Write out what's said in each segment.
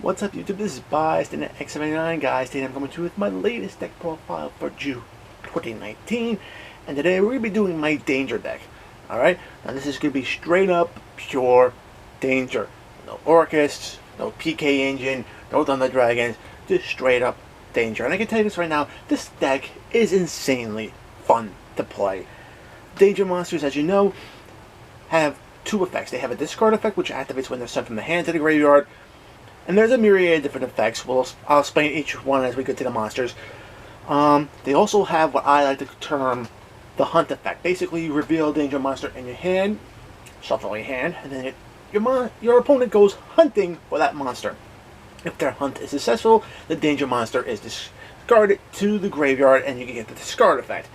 What's up, YouTube? This is Bystander X79, guys. Today I'm coming to you with my latest deck profile for June 2019, and today we're going to be doing my Danger deck. Alright? Now this is going to be straight up pure Danger. No Orcusts, no PK Engine, no Thunder Dragons, just straight up Danger. And I can tell you this right now, this deck is insanely fun to play. Danger monsters, as you know, have two effects. They have a discard effect, which activates when they're sent from the hand to the graveyard. And there's a myriad of different effects. I'll explain each one as we get to the monsters. They also have what I like to term the hunt effect. Basically, you reveal a danger monster in your hand, shuffle your hand, and then your opponent goes hunting for that monster. If their hunt is successful, the danger monster is discarded to the graveyard, and you can get the discard effect.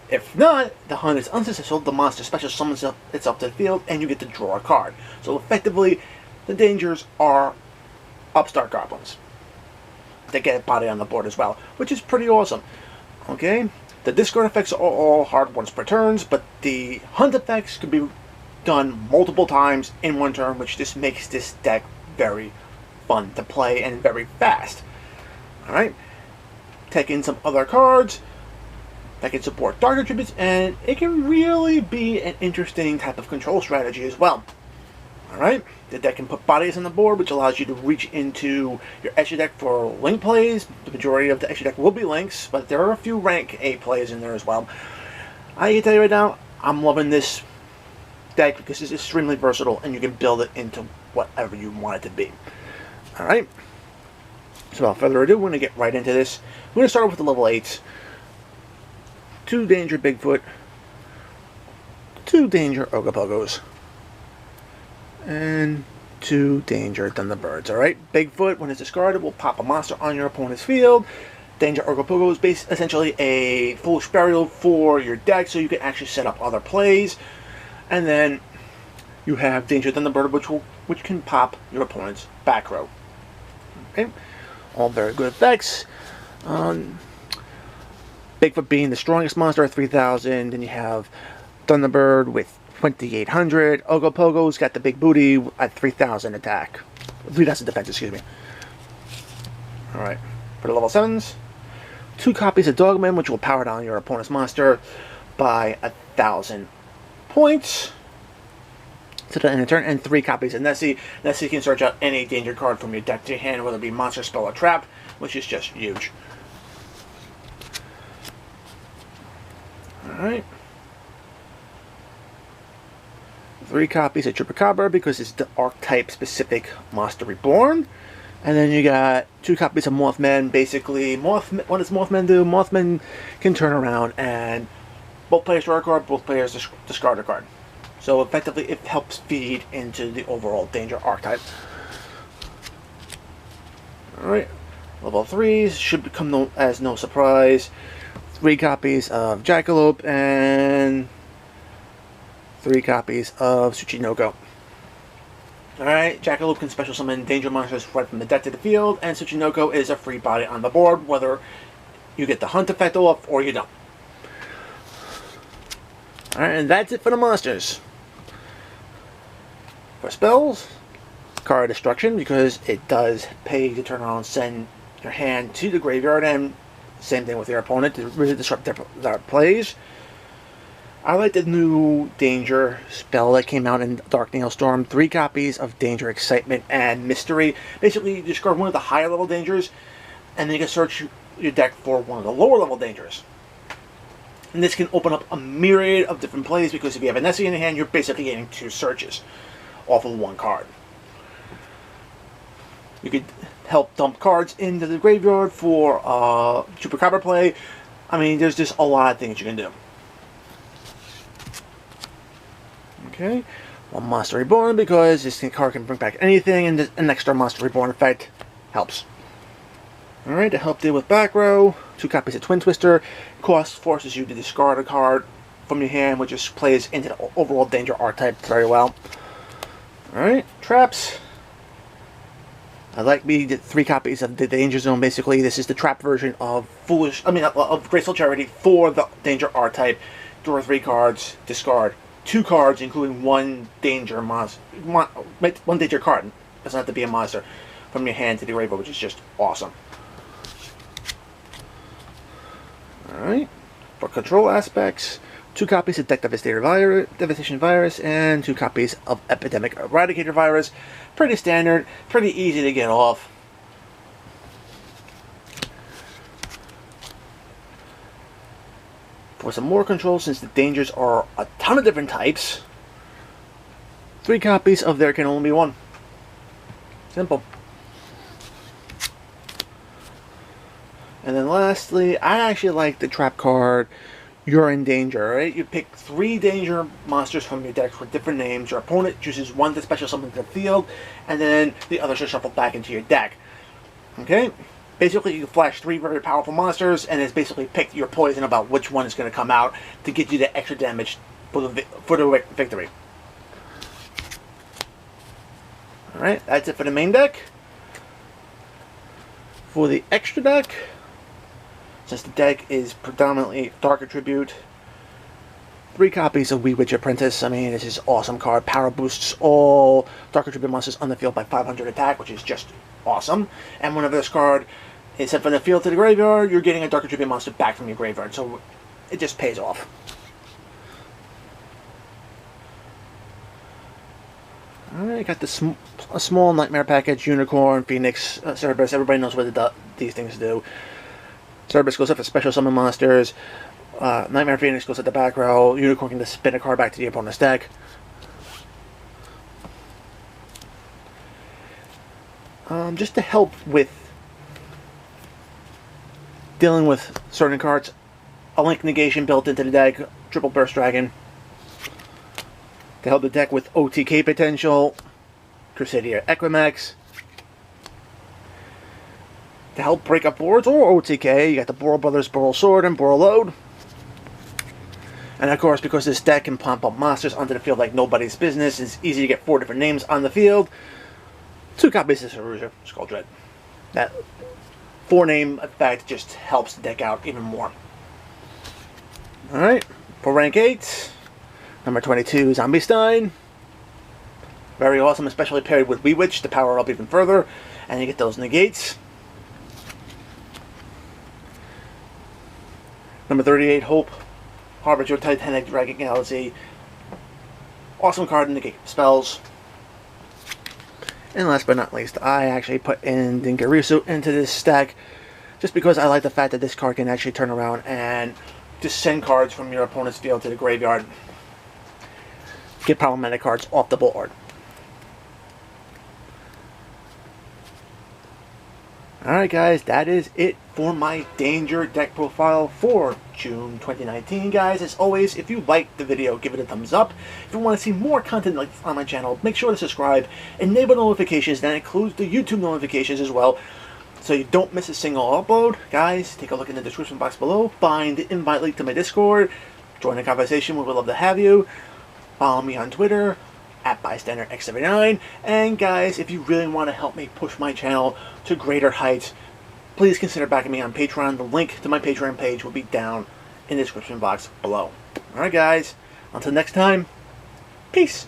If not, the hunt is unsuccessful, the monster special summons itself to the field, and you get to draw a card. So effectively, the dangers are upstart goblins. They get a body on the board as well, which is pretty awesome. Okay, the discard effects are all hard ones per turns, but the hunt effects can be done multiple times in one turn, which just makes this deck very fun to play and very fast. Alright, take in some other cards that can support dark attributes, and it can really be an interesting type of control strategy as well. Alright, the deck can put bodies on the board, which allows you to reach into your extra deck for link plays. The majority of the extra deck will be links, but there are a few rank A plays in there as well. I can tell you right now, I'm loving this deck because it's extremely versatile and you can build it into whatever you want it to be. Alright, so without further ado, we're going to get right into this. We're going to start off with the level 8s. 2 Danger Bigfoot, 2 Danger Ogopogos, and 2 Danger Thunderbirds. Alright, Bigfoot, when it's discarded, will pop a monster on your opponent's field. Danger Ogopogo is essentially a foolish burial for your deck, so you can actually set up other plays. And then you have Danger Thunderbird, which can pop your opponent's back row. Okay, all very good effects. Bigfoot being the strongest monster at 3,000, then you have Thunderbird with 2,800. Ogopogo's got the big booty at 3,000 attack. 3,000 defense, excuse me. Alright, for the level 7s, 2 copies of Dogman, which will power down your opponent's monster by 1,000 points to the end of turn, and 3 copies of Nessie. Nessie can search out any danger card from your deck to your hand, whether it be monster, spell, or trap, which is just huge. Alright. 3 copies of Chupacabra because it's the archetype specific Monster Reborn. And then you got 2 copies of Mothman. Basically, what does Mothman do? Mothman can turn around and both players draw a card, both players discard a card. So effectively, it helps feed into the overall Danger archetype. Alright. Level 3s should become as no surprise. 3 copies of Jackalope and 3 copies of Tsuchinoko. Alright, Jackalope can special summon danger monsters right from the deck to the field, and Tsuchinoko is a free body on the board, whether you get the hunt effect off or you don't. Alright, and that's it for the monsters. For spells, Card Destruction, because it does pay to turn around and send your hand to the graveyard, and same thing with your opponent to really disrupt their plays. I like the new Danger spell that came out in Dark Nailstorm. 3 copies of Danger Excitement and Mystery. Basically, you discard one of the higher level dangers, and then you can search your deck for one of the lower level dangers. And this can open up a myriad of different plays, because if you have a Nessie in your hand, you're basically getting 2 searches off of 1 card. You could help dump cards into the graveyard for Chupacabra play. I mean, there's just a lot of things you can do. Okay, 1 Monster Reborn, because this card can bring back anything, and an extra Monster Reborn effect helps. Alright, to help deal with back row, 2 copies of Twin Twister. Cost forces you to discard a card from your hand, which just plays into the overall Danger archetype very well. Alright, traps. I like me 3 copies of the Danger Zone. Basically, this is the trap version of of Graceful Charity for the Danger archetype. Draw 3 cards, discard 2 cards, including 1 danger monster, one danger card. Doesn't have to be a monster. from your hand to the graveyard, which is just awesome. Alright, for control aspects, 2 copies of Deck Devastation Virus and 2 copies of Epidemic Eradicator Virus. Pretty standard, pretty easy to get off. For some more control, since the dangers are a ton of different types, 3 copies of There Can Only Be One. Simple. And then lastly, I actually like the trap card, You're in Danger, right? You pick 3 danger monsters from your deck with different names. Your opponent chooses one to special summon to the field, and then the others are shuffled back into your deck. Okay? Basically, you flash 3 very powerful monsters, and it's basically pick your poison about which one is going to come out to get you the extra damage for the victory. Alright, that's it for the main deck. For the extra deck, since the deck is predominantly Dark Tribute, 3 copies of Wee Witch Apprentice. I mean, this is an awesome card. Power boosts all Dark Tribute monsters on the field by 500 attack, which is just awesome. And whenever this card is sent from the field to the graveyard, you're getting a Dark Tribute monster back from your graveyard, so it just pays off. Alright, got a small Nightmare package, Unicorn, Phoenix, Cerberus. Everybody knows what these things do. Cerberus goes up for special summon monsters. Nightmare Phoenix goes at the back row. Unicorn can just spin a card back to the opponent's deck. Just to help with dealing with certain cards, a Link Negation built into the deck, Triple Burst Dragon. To help the deck with OTK potential, Crusadia Equimax. To help break up boards or OTK, you got the Boral Brothers Boral Sword and Boral Load. And of course, because this deck can pump up monsters onto the field like nobody's business, it's easy to get 4 different names on the field. 2 copies of Saruja, Skull Dread. That 4-name effect just helps the deck out even more. Alright, for rank 8, number 22, Zombie Stein. Very awesome, especially paired with Wee Witch to power up even further. And you get those negates. Number 38, Hope. Harbinger Titanic Dragon Galaxy. Awesome card to negate spells. And last but not least, I actually put in Dinkaritsu into this deck just because I like the fact that this card can actually turn around and just send cards from your opponent's field to the graveyard. Get problematic cards off the board. Alright guys, that is it for my Danger deck profile for June 2019, guys. As always, if you liked the video, give it a thumbs up. If you want to see more content like this on my channel, make sure to subscribe, enable notifications, that includes the YouTube notifications as well, so you don't miss a single upload. Guys, take a look in the description box below, find the invite link to my Discord, join the conversation, we would love to have you. Follow me on Twitter, at BystanderX79, and guys, if you really want to help me push my channel to greater heights, please consider backing me on Patreon. The link to my Patreon page will be down in the description box below. Alright guys, until next time, peace!